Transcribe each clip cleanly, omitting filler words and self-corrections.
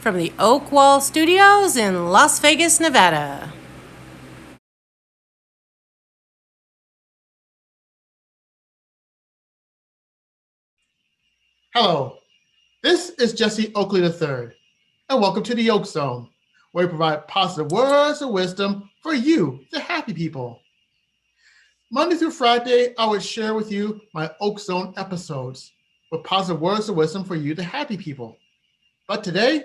from the Oakley Studios in Las Vegas, Nevada. Hello, this is Jesse Oakley III, and welcome to the Yoke Zone, where we provide positive words of wisdom for you, the happy people. Monday through Friday, I would share with you my Oak Zone episodes with positive words of wisdom for you, the happy people. But today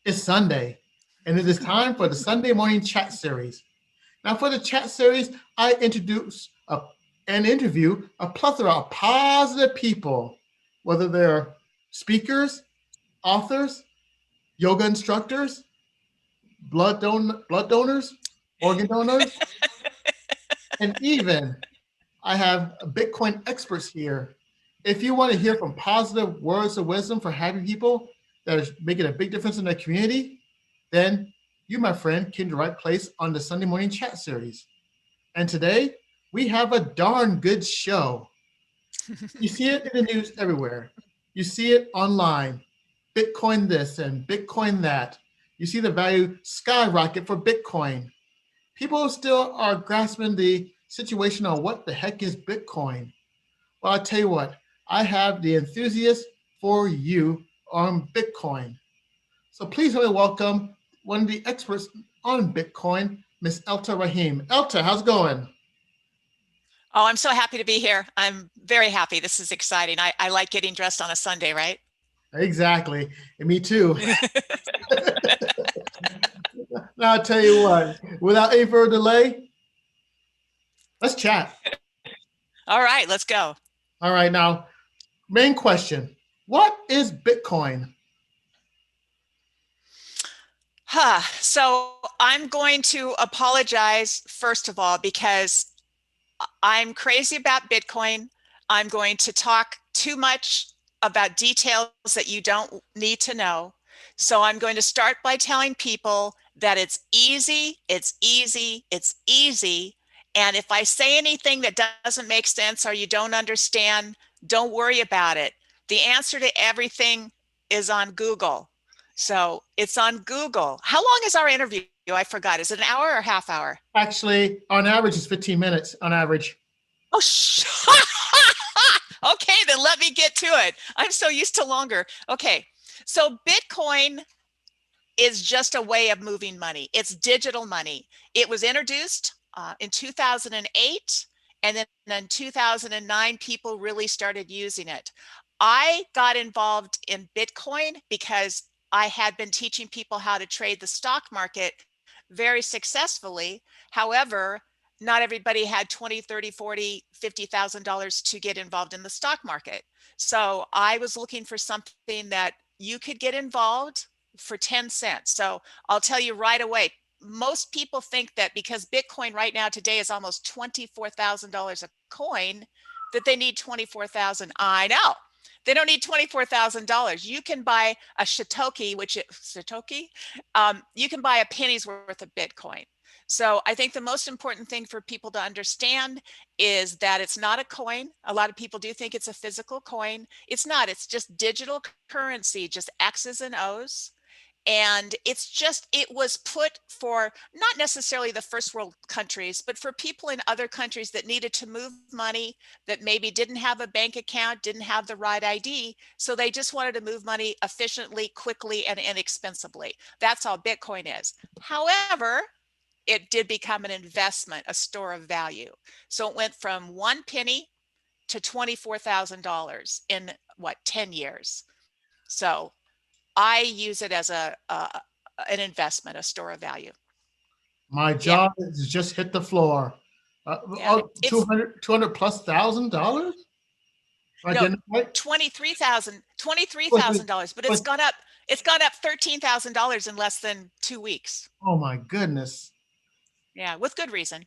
is Sunday, and it is time for the Sunday morning chat series. Now, for the chat series, I introduce and interview a plethora of positive people, whether they're speakers, authors, yoga instructors, blood donors, organ donors, and even I have Bitcoin experts here. If you want to hear from positive words of wisdom for happy people that is making a big difference in their community, then you, my friend, came to the right place on the Sunday morning chat series. And today we have a darn good show. You see it in the news everywhere. You see it online. Bitcoin this and Bitcoin that. You see the value skyrocket for Bitcoin. People still are grasping the situation of what the heck is Bitcoin. Well, I'll tell you what, I have the enthusiast for you on Bitcoin. So please help me welcome one of the experts on Bitcoin, Miss Elta Rahim. Elta, how's it going? Oh, I'm so happy to be here. I'm very happy. This is exciting. I like getting dressed on a Sunday, right? Exactly. And me too. Now I'll tell you what, without any further delay, let's chat. All right, let's go. All right, now, main question. What is Bitcoin? So I'm going to apologize, first of all, because I'm crazy about Bitcoin. I'm going to talk too much about details that you don't need to know. So I'm going to start by telling people that it's easy, it's easy, it's easy. And if I say anything that doesn't make sense or you don't understand, don't worry about it. The answer to everything is on Google. So it's on Google. How long is our interview? I forgot. Is it an hour or a half hour? Actually, on average, it's 15 minutes on average. Oh, okay, then let me get to it. I'm so used to longer. Okay, so Bitcoin is just a way of moving money. It's digital money. It was introduced in 2008, and then in 2009, people really started using it. I got involved in Bitcoin because I had been teaching people how to trade the stock market very successfully. However, not everybody had 20, 30, 40, $50,000 to get involved in the stock market. So I was looking for something that you could get involved for 10 cents. So I'll tell you right away, most people think that because Bitcoin right now today is almost $24,000 a coin, that they need 24,000. I know. They don't need $24,000. You can buy a Satoshi, you can buy a penny's worth of Bitcoin. So I think the most important thing for people to understand is that it's not a coin. A lot of people do think it's a physical coin. It's not. It's just digital currency, just X's and O's. And it was put for not necessarily the first world countries, but for people in other countries that needed to move money, that maybe didn't have a bank account, didn't have the right ID. So they just wanted to move money efficiently, quickly, and inexpensively. That's all Bitcoin is. However, it did become an investment, a store of value. So it went from 1 penny to $24,000 in 10 years. So I use it as an investment, a store of value. My Yeah, jaw has just hit the floor. yeah. 200 plus $1,000? Am I No, getting it right? $23,000, but But, it's gone up $13,000 in less than 2 weeks. oh my goodness. Yeah, with good reason.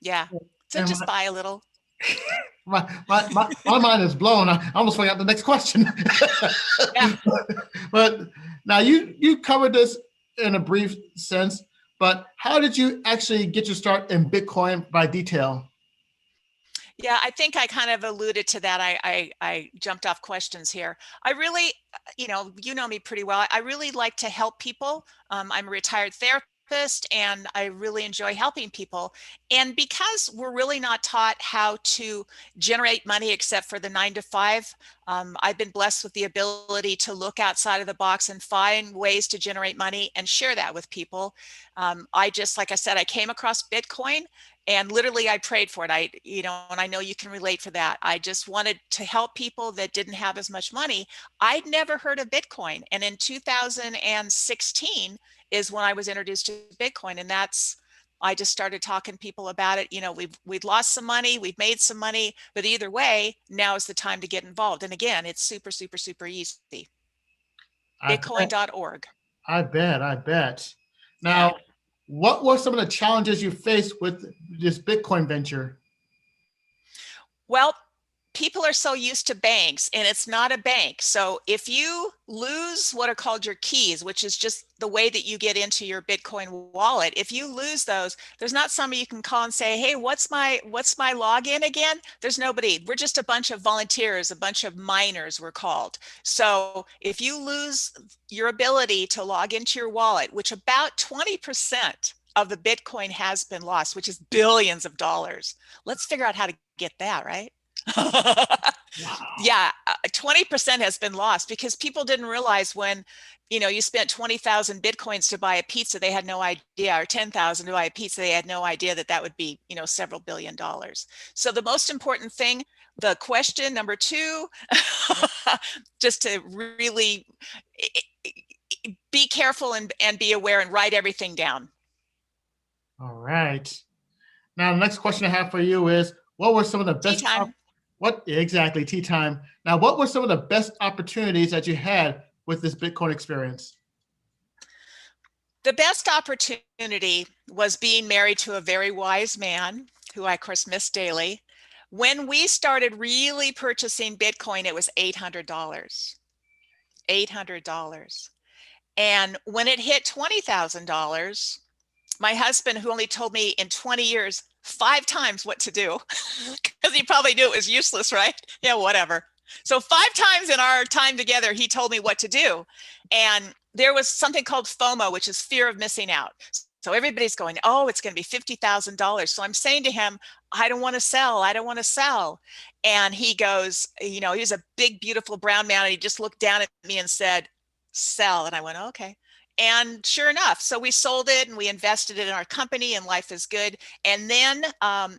Yeah. So And just buy a little. my mind is blown. I almost forgot the next question. Yeah. But now you covered this in a brief sense, but how did you actually get your start in Bitcoin by detail? Yeah, I think I kind of alluded to that. I jumped off questions here. I really, you know me pretty well. I really like to help people. I'm a retired therapist and I really enjoy helping people. And because we're really not taught how to generate money except for the 9 to 5, I've been blessed with the ability to look outside of the box and find ways to generate money and share that with people. I just, like I said, I came across Bitcoin. And literally I prayed for it. And I know you can relate for that. I just wanted to help people that didn't have as much money. I'd never heard of Bitcoin. And in 2016 is when I was introduced to Bitcoin. And I just started talking to people about it. We've lost some money, we've made some money, but either way, now is the time to get involved. And again, it's super, super, super easy. I bet. Bitcoin.org. I bet. Yeah. Now, what were some of the challenges you faced with this Bitcoin venture? Well, people are so used to banks and it's not a bank. So if you lose what are called your keys, which is just the way that you get into your Bitcoin wallet, if you lose those, there's not somebody you can call and say, hey, what's my login again? There's nobody. We're just a bunch of volunteers, a bunch of miners we're called. So if you lose your ability to log into your wallet, which about 20% of the Bitcoin has been lost, which is billions of dollars. Let's figure out how to get that, right? Wow. Yeah, 20% has been lost because people didn't realize when, you spent 20,000 Bitcoins to buy a pizza, they had no idea, or 10,000 to buy a pizza, they had no idea that that would be, several billion dollars. So the most important thing, the question number 2, just to really be careful and be aware and write everything down. All right. Now, the next question I have for you is, what were some of the Tea best time. what exactly tea time? Now, what were some of the best opportunities that you had with this Bitcoin experience? The best opportunity was being married to a very wise man who I, of course, miss daily. When we started really purchasing Bitcoin, it was $800. $800. And when it hit $20,000, my husband, who only told me in 20 years 5 times what to do, because he probably knew it was useless, right? Yeah, whatever. So 5 times in our time together, he told me what to do. And there was something called FOMO, which is fear of missing out. So everybody's going, oh, it's going to be $50,000. So I'm saying to him, I don't want to sell. I don't want to sell. And he goes, he's a big, beautiful brown man. And he just looked down at me and said, sell. And I went, okay. And sure enough, so we sold it and we invested it in our company and life is good. And then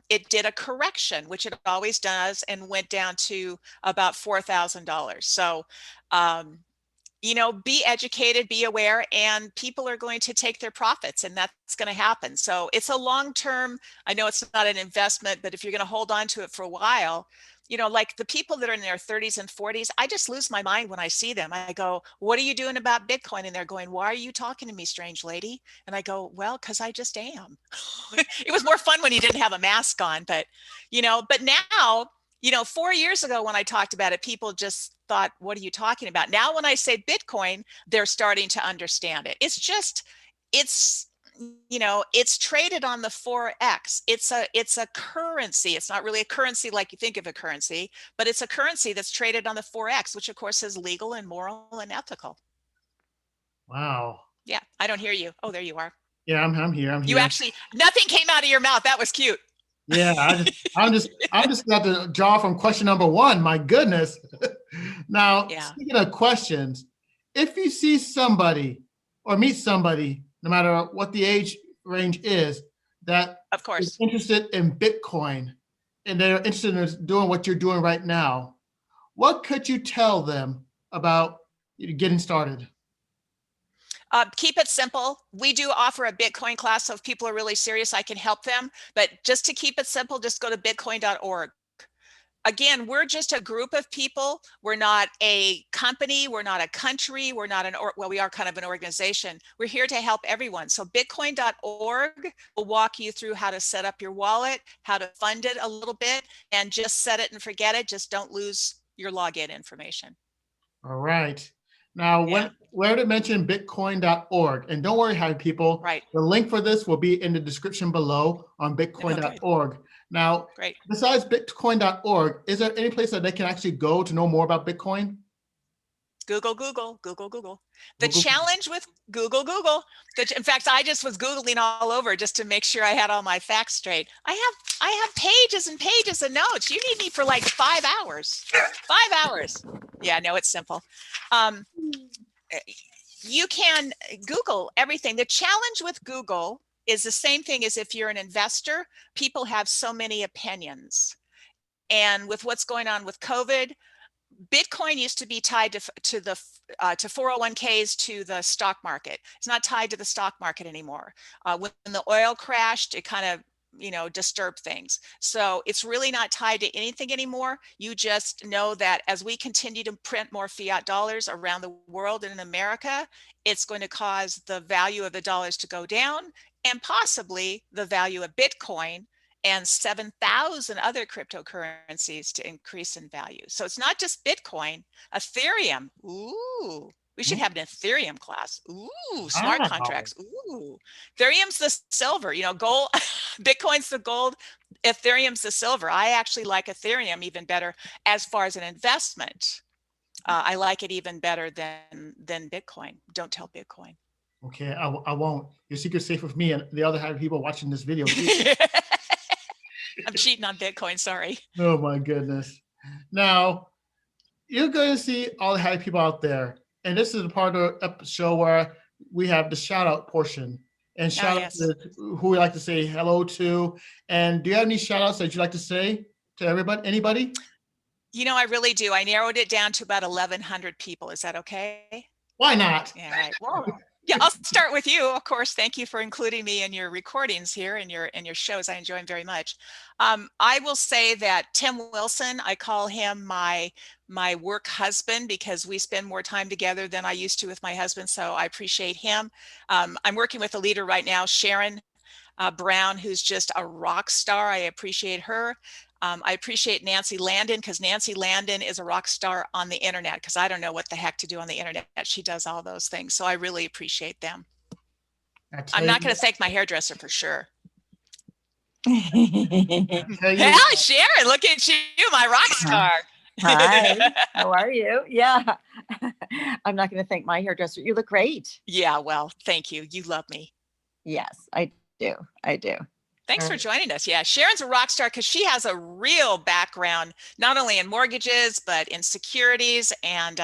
it did a correction, which it always does, and went down to about $4,000. So, be educated, be aware, and people are going to take their profits, and that's going to happen. So it's a long-term, I know it's not an investment, but if you're going to hold on to it for a while, like the people that are in their 30s and 40s, I just lose my mind when I see them. I go, what are you doing about Bitcoin? And they're going, why are you talking to me, strange lady? And I go, well, because I just am. It was more fun when you didn't have a mask on, but now, 4 years ago when I talked about it, people just thought, what are you talking about? Now, when I say Bitcoin, they're starting to understand it. It's traded on the Forex. It's a currency. It's not really a currency like you think of a currency, but it's a currency that's traded on the Forex, which of course is legal and moral and ethical. Wow. Yeah, I don't hear you. Oh, there you are. Yeah, I'm here. I'm You here. actually, nothing came out of your mouth. That was cute. Yeah, I'm just got to draw from question number 1. My goodness. Now, Yeah, speaking of questions, if you see somebody or meet somebody, no matter what the age range is, that of is course. interested in Bitcoin and they're interested in doing what you're doing right now, what could you tell them about getting started? Keep it simple. We do offer a Bitcoin class, so if people are really serious, I can help them. But just to keep it simple, just go to bitcoin.org. Again, we're just a group of people. We're not a company. We're not a country. We're not well, we are kind of an organization. We're here to help everyone. So bitcoin.org will walk you through how to set up your wallet, how to fund it a little bit, and just set it and forget it. Just don't lose your login information. All right. Now, Yeah, where to mention bitcoin.org. And don't worry, hi people. right. The link for this will be in the description below on Okay. bitcoin.org. Now, Great. besides Bitcoin.org, is there any place that they can actually go to know more about Bitcoin? Google, Google, Google, Google. The Google. challenge with Google, Google. In fact, I just was Googling all over just to make sure I had all my facts straight. I have pages and pages of notes. You need me for like 5 hours. 5 hours. Yeah, no, it's simple. You can Google everything. The challenge with Google is the same thing as if you're an investor. People have so many opinions. And with what's going on with COVID, Bitcoin used to be tied to 401ks, to the stock market. It's not tied to the stock market anymore. When the oil crashed, it kind of disturbed things. So it's really not tied to anything anymore. You just know that as we continue to print more fiat dollars around the world and in America, it's going to cause the value of the dollars to go down, and possibly the value of Bitcoin and 7,000 other cryptocurrencies to increase in value. So it's not just Bitcoin, Ethereum. Ooh, we should have an Ethereum class. Ooh, smart contracts. Ooh, Ethereum's the silver, gold. Bitcoin's the gold. Ethereum's the silver. I actually like Ethereum even better as far as an investment. I like it even better than Bitcoin. Don't tell Bitcoin. Okay, I won't. Your secret's safe with me and the other half of people watching this video. I'm cheating on Bitcoin, sorry. Oh my goodness. Now, you're going to see all the happy people out there. And this is the part of the show where we have the shout out portion. And shout out to who we like to say hello to. And do you have any shout outs that you'd like to say to everybody? Anybody? I really do. I narrowed it down to about 1,100 people. Is that okay? Why not? Yeah, right. Well, yeah, I'll start with you. Of course, thank you for including me in your recordings here and your shows. I enjoy them very much. I will say that Tim Wilson, I call him my work husband because we spend more time together than I used to with my husband. So I appreciate him. I'm working with a leader right now, Sharon Brown, who's just a rock star. I appreciate her. I appreciate Nancy Landon because Nancy Landon is a rock star on the internet because I don't know what the heck to do on the internet. She does all those things. So I really appreciate them. I'm not going to thank my hairdresser for sure. Hey, Sharon, look at you, my rock star. Hi, how are you? Yeah, I'm not going to thank my hairdresser. You look great. Yeah, well, thank you. You love me. Yes, I do. I do. Thanks for joining us. Yeah, Sharon's a rock star because she has a real background, not only in mortgages, but in securities. And,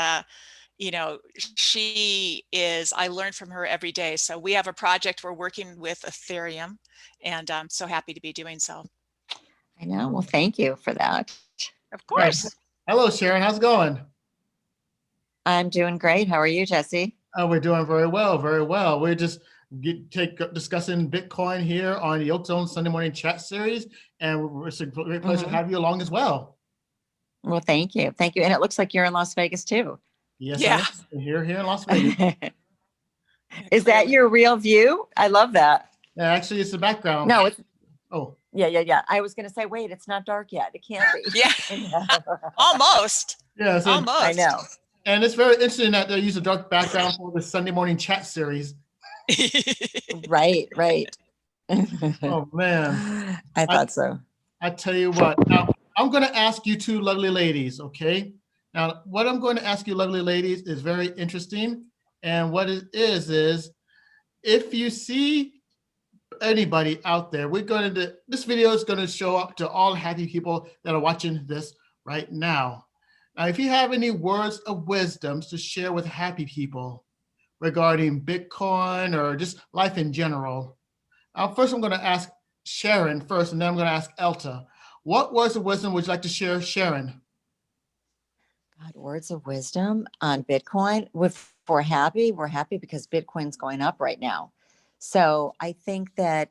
she is, I learn from her every day. So we have a project we're working with Ethereum, and I'm so happy to be doing so. I know. Well, thank you for that. Of course. Right. Hello, Sharon. How's it going? I'm doing great. How are you, Jesse? Oh, we're doing very well, very well. We're just discussing Bitcoin here on the Oak Zone Sunday Morning Chat Series, and it's a great pleasure to have you along as well. Well, thank you. Thank you. And it looks like you're in Las Vegas too. Yes, yeah. I'm here in Las Vegas. Is that your real view? I love that. Yeah, actually, it's the background. No, it's. Oh. Yeah. I was going to say, wait, it's not dark yet. It can't be. Yeah. Almost. Yeah, so almost. I know. And it's very interesting that they use a dark background for the Sunday Morning Chat Series. Right. Oh man, I thought so. I tell you what. Now I'm going to ask you two lovely ladies. Okay. Now what I'm going to ask you, lovely ladies, is very interesting. And what it is if you see anybody out there, this video is going to show up to all happy people that are watching this right now. Now, if you have any words of wisdom to share with happy people regarding Bitcoin or just life in general, first I'm going to ask Sharon first, and then I'm going to ask Elta. What words of wisdom would you like to share, Sharon? God, words of wisdom on Bitcoin. We're happy because Bitcoin's going up right now. So I think that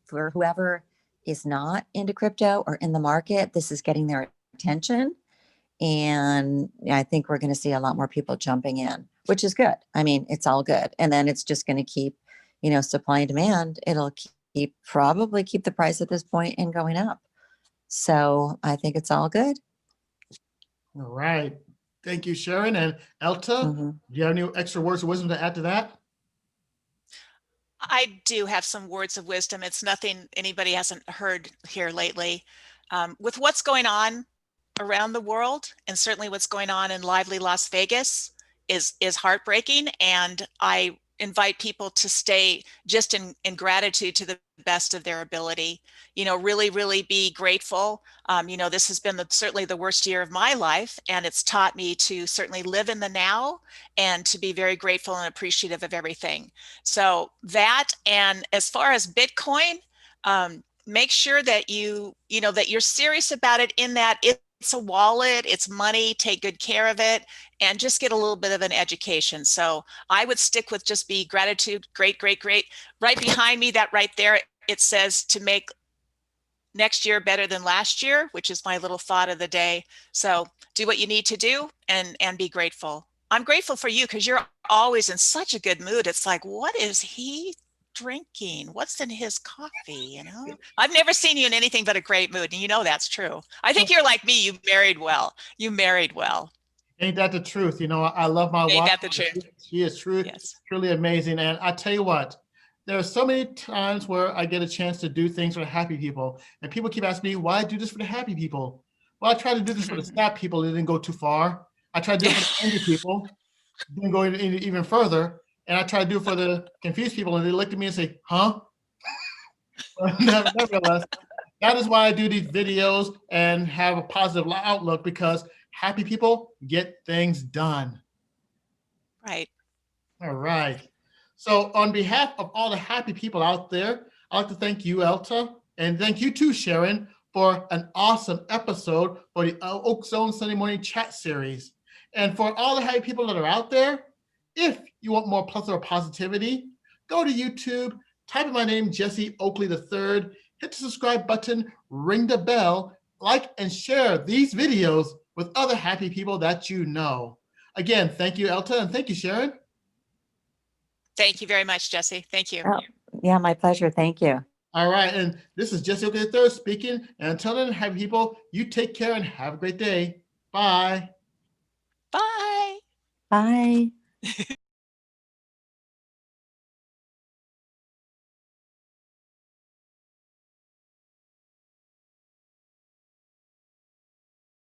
for whoever is not into crypto or in the market, this is getting their attention. And I think we're going to see a lot more people jumping in, which is good. I mean, it's all good. And then it's just going to keep, supply and demand. It'll probably keep the price at this point and going up. So I think it's all good. All right. Thank you, Sharon. And Elta, do you have any extra words of wisdom to add to that? I do have some words of wisdom. It's nothing anybody hasn't heard here lately. With what's going on around the world, and certainly what's going on in lively Las Vegas is heartbreaking. And I invite people to stay just in gratitude to the best of their ability. You know, really, really be grateful. You know, this has been certainly the worst year of my life, and it's taught me to certainly live in the now and to be very grateful and appreciative of everything. So that, and as far as Bitcoin, make sure that you know that you're serious about it, in that it's a wallet, it's money, take good care of it, and just get a little bit of an education. So I would stick with just be gratitude, great, great, great. Right behind me, that right there, it says to make next year better than last year, which is my little thought of the day. So do what you need to do and be grateful. I'm grateful for you because you're always in such a good mood. It's like, what is he drinking? What's in his coffee? You know, I've never seen you in anything but a great mood. And you know, that's true. I think you're like me. You married well. You married well. Ain't that the truth? You know, I love my Ain't wife. that the truth? She is Yes. truly amazing. And I tell you what, there are so many times where I get a chance to do things for the happy people. And people keep asking me, why do this for the happy people? Well, I try to do this for the sad people. It didn't go too far. I try to do it for the angry people. Didn't go even further. And I try to do it for the confused people. And they look at me and say, huh? Nevertheless, that is why I do these videos and have a positive outlook, because happy people get things done. Right. All right. So on behalf of all the happy people out there, I'd like to thank you, Elta, and thank you too, Sharon, for an awesome episode for the Oak Zone Sunday Morning Chat Series. And for all the happy people that are out there, if you want more plethora of positivity, go to YouTube, type in my name, Jesse Oakley III, hit the subscribe button, ring the bell, like and share these videos with other happy people that you know. Again, thank you, Elta, and thank you, Sharon. Thank you very much, Jesse. Thank you. Oh, yeah, my pleasure. Thank you. All right, and this is Jesse Oakley III speaking, and until then, happy people, you take care and have a great day. Bye. Bye. Bye.